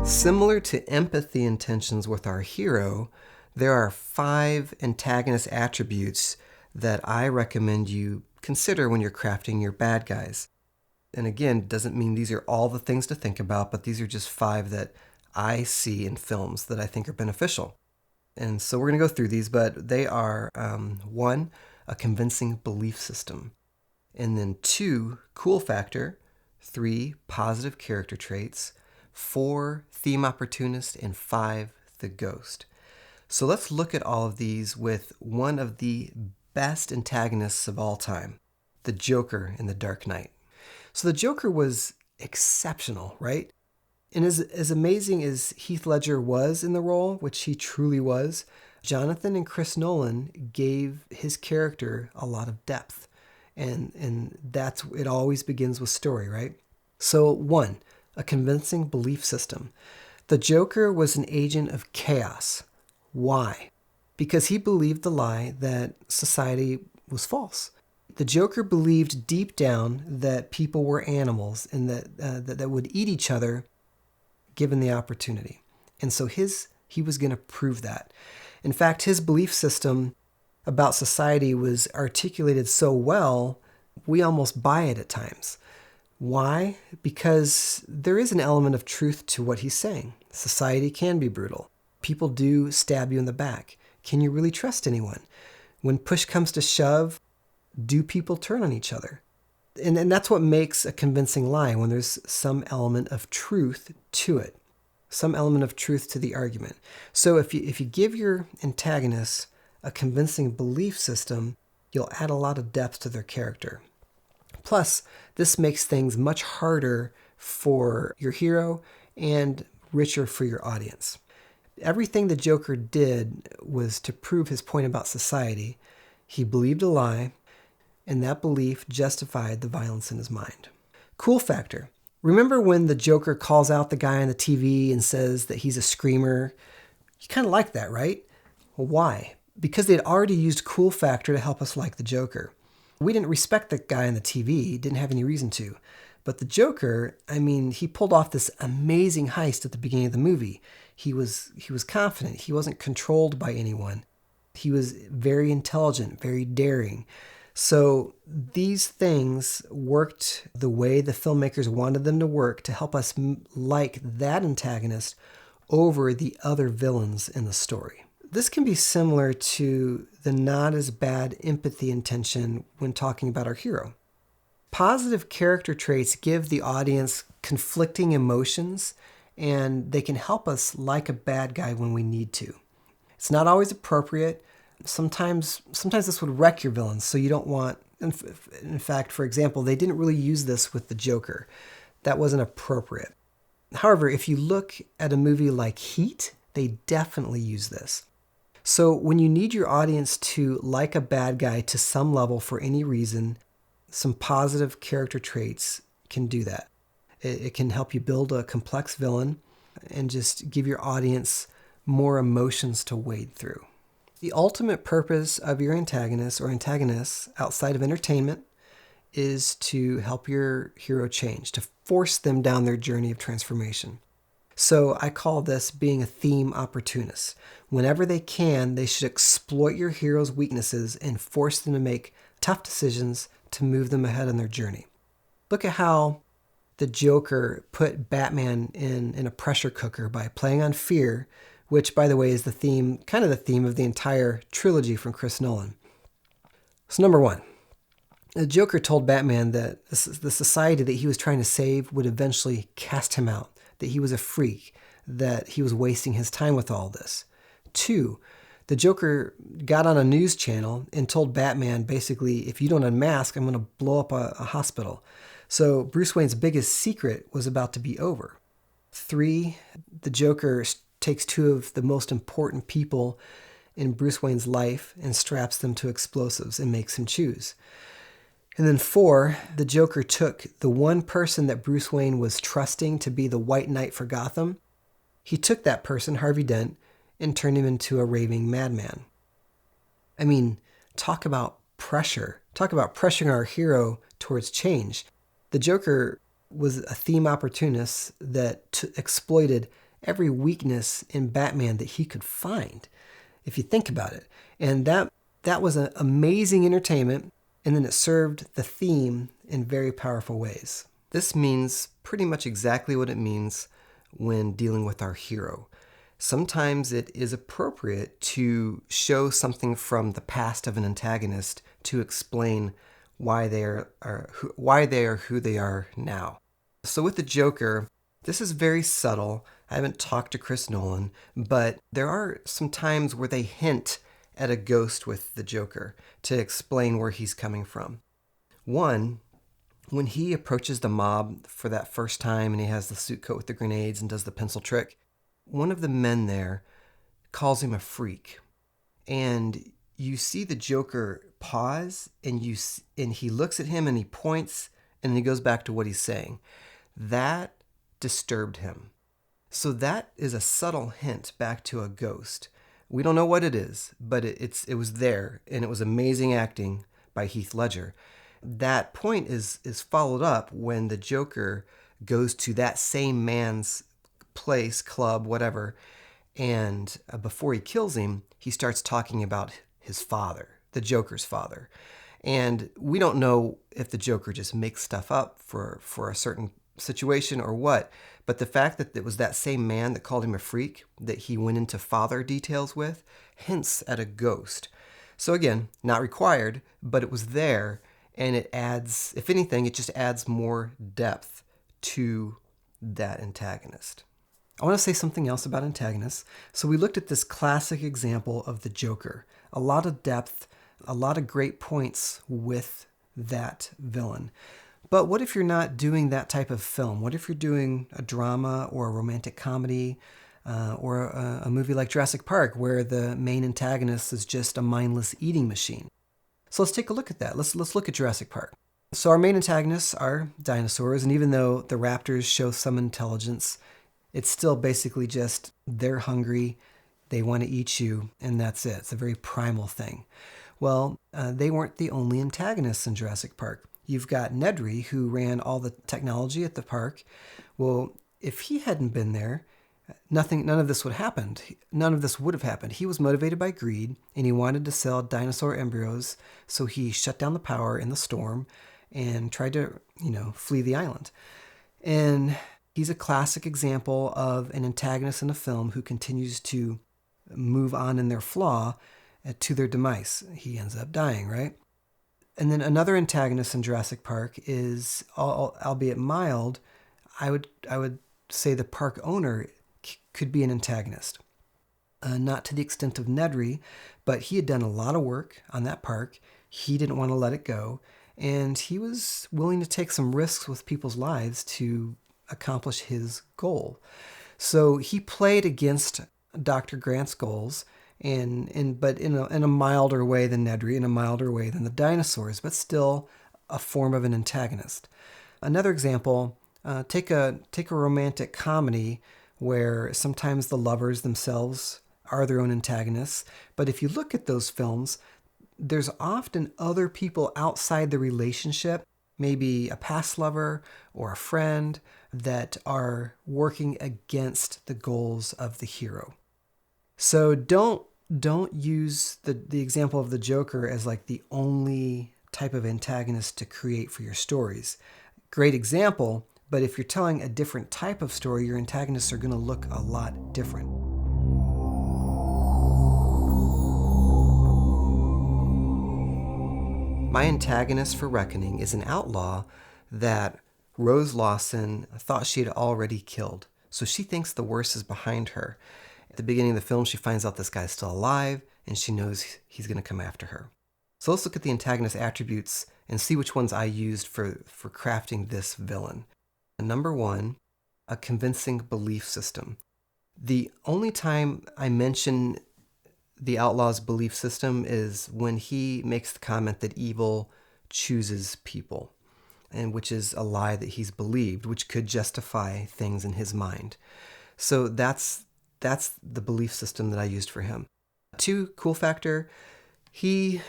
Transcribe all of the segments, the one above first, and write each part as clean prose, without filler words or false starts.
Similar to empathy intentions with our hero, there are 5 antagonist attributes that I recommend you consider when you're crafting your bad guys. And again, it doesn't mean these are all the things to think about, but these are just 5 that I see in films that I think are beneficial. And so we're going to go through these, but they are 1, a convincing belief system. And then 2, cool factor. 3, positive character traits. 4, theme opportunist. And 5, the ghost. So let's look at all of these with one of the best antagonists of all time, the Joker in The Dark Knight. So the Joker was exceptional, right? And as amazing as Heath Ledger was in the role, which he truly was, Jonathan and Chris Nolan gave his character a lot of depth. And that's, it always begins with story, right? So 1, a convincing belief system. The Joker was an agent of chaos. Why? Because he believed the lie that society was false. The Joker believed deep down that people were animals and that would eat each other given the opportunity. And so he was going to prove that. In fact, his belief system about society was articulated so well, we almost buy it at times. Why? Because there is an element of truth to what he's saying. Society can be brutal. People do stab you in the back. Can you really trust anyone? When push comes to shove, do people turn on each other? And that's what makes a convincing lie, when there's some element of truth to it, some element of truth to the argument. So if you give your antagonist a convincing belief system, you'll add a lot of depth to their character. Plus, this makes things much harder for your hero and richer for your audience. Everything the Joker did was to prove his point about society. He believed a lie, and that belief justified the violence in his mind. Cool factor. Remember when the Joker calls out the guy on the TV and says that he's a screamer? You kind of like that, right? Well, why? Because they'd already used cool factor to help us like the Joker. We didn't respect the guy on the TV, didn't have any reason to. But the Joker, he pulled off this amazing heist at the beginning of the movie. He was confident. He wasn't controlled by anyone. He was very intelligent, very daring. So these things worked the way the filmmakers wanted them to work to help us like that antagonist over the other villains in the story. This can be similar to the not as bad empathy intention when talking about our hero. Positive character traits give the audience conflicting emotions, and they can help us like a bad guy when we need to. It's not always appropriate. Sometimes this would wreck your villains, so you don't want... In fact, for example, they didn't really use this with the Joker. That wasn't appropriate. However, if you look at a movie like Heat, they definitely use this. So when you need your audience to like a bad guy to some level for any reason, some positive character traits can do that. It can help you build a complex villain and just give your audience more emotions to wade through. The ultimate purpose of your antagonist or antagonists outside of entertainment is to help your hero change, to force them down their journey of transformation. So I call this being a theme opportunist. Whenever they can, they should exploit your hero's weaknesses and force them to make tough decisions to move them ahead on their journey. Look at how the Joker put Batman in a pressure cooker by playing on fear, which, by the way, is the theme of the entire trilogy from Chris Nolan. So number 1, the Joker told Batman that the society that he was trying to save would eventually cast him out, that he was a freak, that he was wasting his time with all this. 2, the Joker got on a news channel and told Batman, basically, if you don't unmask, I'm going to blow up a hospital. So Bruce Wayne's biggest secret was about to be over. 3, the Joker takes 2 of the most important people in Bruce Wayne's life and straps them to explosives and makes him choose. And then 4, the Joker took the one person that Bruce Wayne was trusting to be the White Knight for Gotham. He took that person, Harvey Dent, and turned him into a raving madman. Talk about pressure. Talk about pressuring our hero towards change. The Joker was a theme opportunist that exploited every weakness in Batman that he could find, if you think about it. And that was an amazing entertainment, and then it served the theme in very powerful ways. This means pretty much exactly what it means when dealing with our hero. Sometimes it is appropriate to show something from the past of an antagonist to explain why they are who they are now. So with the Joker, this is very subtle. I haven't talked to Chris Nolan, but there are some times where they hint at a ghost with the Joker to explain where he's coming from. One, when he approaches the mob for that first time and he has the suit coat with the grenades and does the pencil trick, one of the men there calls him a freak. And you see the Joker pause, and he looks at him and he points, and then he goes back to what he's saying. That disturbed him. So that is a subtle hint back to a ghost. We don't know what it is, but it was there, and it was amazing acting by Heath Ledger. That point is followed up when the Joker goes to that same man's place, club, whatever, and before he kills him, he starts talking about his father, the Joker's father. And we don't know if the Joker just makes stuff up for a certain situation or what, but the fact that it was that same man that called him a freak that he went into father details with hints at a ghost. So again, not required, but it was there, and it adds, if anything, it just adds more depth to that antagonist. I want to say something else about antagonists. So we looked at this classic example of the Joker. A lot of depth, a lot of great points with that villain. But what if you're not doing that type of film? What if you're doing a drama or a romantic comedy or a movie like Jurassic Park where the main antagonist is just a mindless eating machine? So let's take a look at that. Let's look at Jurassic Park. So our main antagonists are dinosaurs, and even though the raptors show some intelligence, it's still basically just they're hungry, they want to eat you, and that's it. It's a very primal thing. Well, they weren't the only antagonists in Jurassic Park. You've got Nedry, who ran all the technology at the park. Well, if he hadn't been there, none of this would have happened. None of this would have happened. He was motivated by greed, and he wanted to sell dinosaur embryos, so he shut down the power in the storm and tried to, flee the island. And he's a classic example of an antagonist in a film who continues to move on in their flaw to their demise. He ends up dying, right? And then another antagonist in Jurassic Park is, albeit mild, I would say the park owner could be an antagonist. Not to the extent of Nedry, but he had done a lot of work on that park. He didn't want to let it go, and he was willing to take some risks with people's lives to accomplish his goal. So he played against Dr. Grant's goals, but in a milder way than Nedry, in a milder way than the dinosaurs, but still a form of an antagonist. Another example, take a romantic comedy where sometimes the lovers themselves are their own antagonists, but if you look at those films, there's often other people outside the relationship, maybe a past lover or a friend, that are working against the goals of the hero. So don't use the example of the Joker as like the only type of antagonist to create for your stories. Great example, but if you're telling a different type of story, your antagonists are going to look a lot different. My antagonist for Reckoning is an outlaw that Rose Lawson thought she had already killed. So she thinks the worst is behind her. At the beginning of the film, she finds out this guy's still alive, and she knows he's going to come after her. So let's look at the antagonist attributes and see which ones I used for crafting this villain. Number one, a convincing belief system. The only time I mention the outlaw's belief system is when he makes the comment that evil chooses people, and which is a lie that he's believed, which could justify things in his mind. So that's the belief system that I used for him. 2, cool factor. He's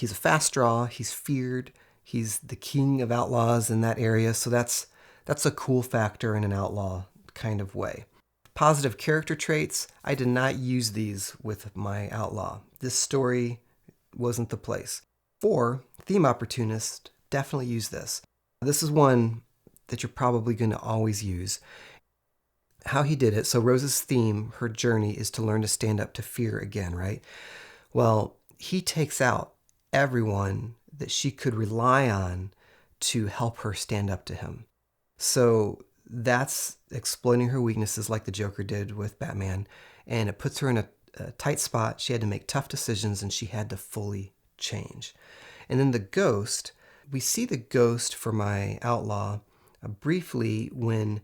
a fast draw. He's feared. He's the king of outlaws in that area. So that's a cool factor in an outlaw kind of way. positive character traits, I did not use these with my outlaw. This story wasn't the place. 4, theme opportunist, definitely use this. This is one that you're probably going to always use. How he did it, so Rose's theme, her journey, is to learn to stand up to fear again, right? Well, he takes out everyone that she could rely on to help her stand up to him. So that's exploiting her weaknesses like the Joker did with Batman, and it puts her in a tight spot. She had to make tough decisions, and she had to fully change. And then the Ghost, we see the Ghost for my outlaw briefly when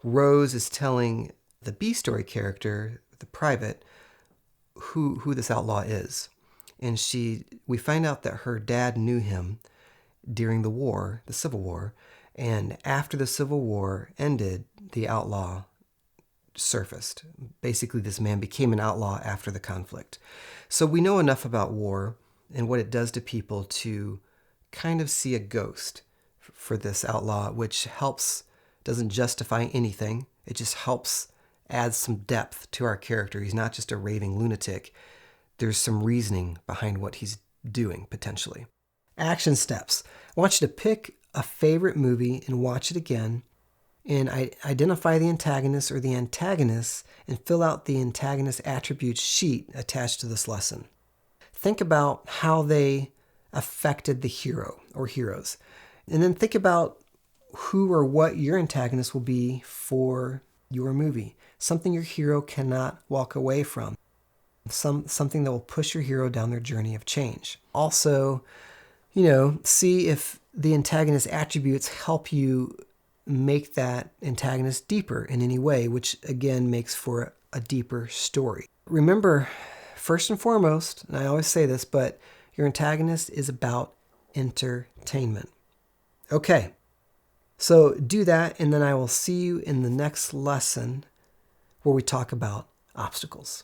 Rose is telling the B-story character, the private, who this outlaw is. And we find out that her dad knew him during the war, the Civil War, and after the Civil War ended, the outlaw surfaced. Basically, this man became an outlaw after the conflict. So we know enough about war and what it does to people to kind of see a ghost for this outlaw, which doesn't justify anything. It just helps add some depth to our character. He's not just a raving lunatic. There's some reasoning behind what he's doing, potentially. Action steps. I want you to pick a favorite movie and watch it again, and identify the antagonist or the antagonists and fill out the antagonist attributes sheet attached to this lesson. Think about how they affected the hero or heroes, and then think about who or what your antagonist will be for your movie. Something your hero cannot walk away from. Something that will push your hero down their journey of change. Also, see if the antagonist attributes help you make that antagonist deeper in any way, which again makes for a deeper story. Remember, first and foremost, and I always say this, but your antagonist is about entertainment. Okay, so do that, and then I will see you in the next lesson where we talk about obstacles.